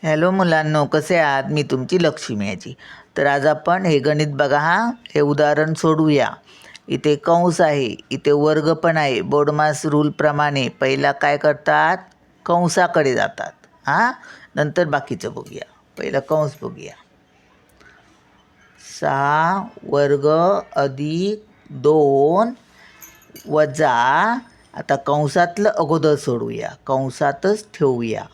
Hello मुलांनो, कसे आहात? मी तुमची लक्ष्मी याची. तर आज आपण हे गणित बघा, हे उदाहरण सोडवूया. इथे कंस आहे, इथे वर्ग पण आहे. बोर्डमास रूलप्रमाणे पहिला काय करतात, कंसाकडे जातात. नंतर बाकीचं बघूया. पहिलं कंस बघूया. 6 वर्ग अधिक 2 वजा, आता कंसातलं अगोदर सोडवूया, कंसातच ठेवूया.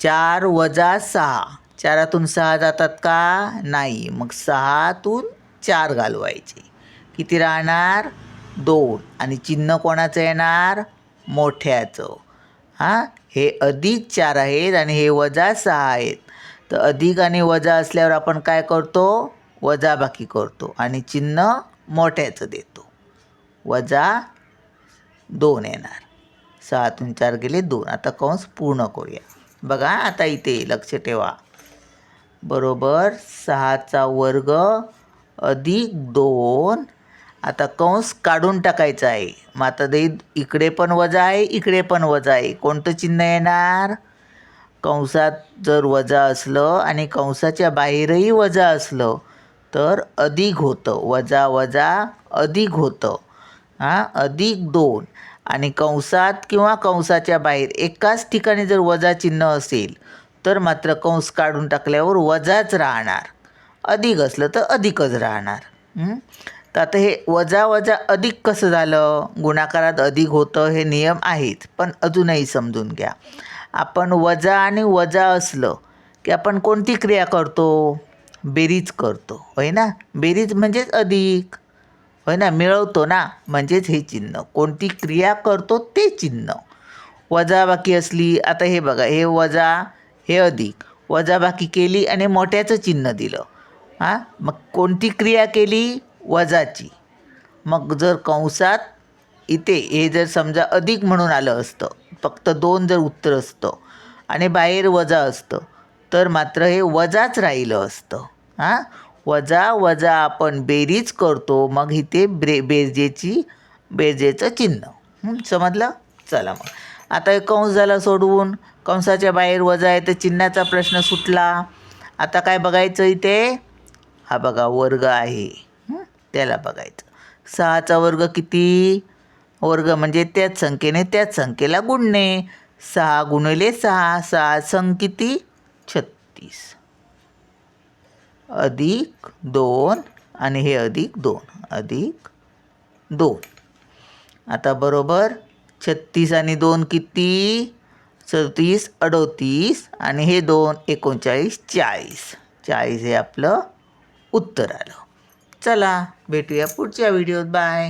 4 वजा 6, 4तून 6 जातात का? नाही. मग 6तून 4 घालवायचे. किती राहणार? 2. आणि चिन्ह कोणाचं येणार? मोठ्याचं. हे अधिक 4 आहेत आणि हे वजा 6 आहेत. तर अधिक आणि वजा असल्यावर आपण काय करतो? वजाबाकी करतो आणि चिन्ह मोठ्याचं देतो. वजा 2 येणार. 6तून 4 गेले 2. आता कंस पूर्ण करूया. बघा, आता इथे लक्ष ठेवा. बरोबर 6चा वर्ग अधिक 2. आता कंस काढून टाकायचा आहे. मग आता इकडे पण वजा आहे, इकडे पण वजा आहे. कोणतं चिन्ह येणार? कंसात जर वजा असलं आणि कंसाच्या बाहेरही वजा असलं तर अधिक होतं. वजा वजा अधिक होतं. अधिक 2. आणि कंसात किंवा कंसाच्या बाहेर एकाच ठिकाणी जर वजा चिन्ह असेल तर मात्र कंस काढून टाकल्यावर वजाच राहणार. अधिक असलं तर अधिकच राहणार. तर आता हे वजा वजा अधिक कसं झालं? गुणाकारात अधिक होतं, हे नियम आहेच, पण अजूनही समजून घ्या. आपण वजा आणि वजा असलं की आपण कोणती क्रिया करतो? बेरीज करतो, होय ना? बेरीज म्हणजेच अधिक, होय ना? मिळवतो ना, म्हणजेच हे चिन्ह. कोणती क्रिया करतो ते चिन्ह. वजाबाकी असली, आता हे बघा, हे वजा, हे अधिक. वजाबाकी केली आणि मोठ्याचं चिन्ह दिलं. मग कोणती क्रिया केली? वजाची. मग जर कंसात इथे हे जर समजा अधिक म्हणून आलं असतं, फक्त 2 जर उत्तर असतं आणि बाहेर वजा असतं तर मात्र हे वजाच राहिलं असतं. वजा वजा आपण बेरीज करतो, मग इथे बेरजेचं चिन्ह. समजलं? चला मग आता हे कंस झाला सोडवून. कंसाच्या बाहेर वजा आहे तर चिन्हाचा प्रश्न सुटला. आता काय बघायचं इथे? हा बघा, वर्ग आहे, त्याला बघायचं. 6चा वर्ग किती? वर्ग म्हणजे त्याच संख्येने त्याच संख्येला गुणणे. 6 गुणिले 6, 6 संग किती? 36. अधिक 2 आणि हे अधिक 2, अधिक 2. आता बरोबर 36 आणि 2 किती? 37, 38 आणि हे 2, 39, 40. 40 हे आपलं उत्तर आलं. चला भेटूया पुढच्या व्हिडिओत. बाय.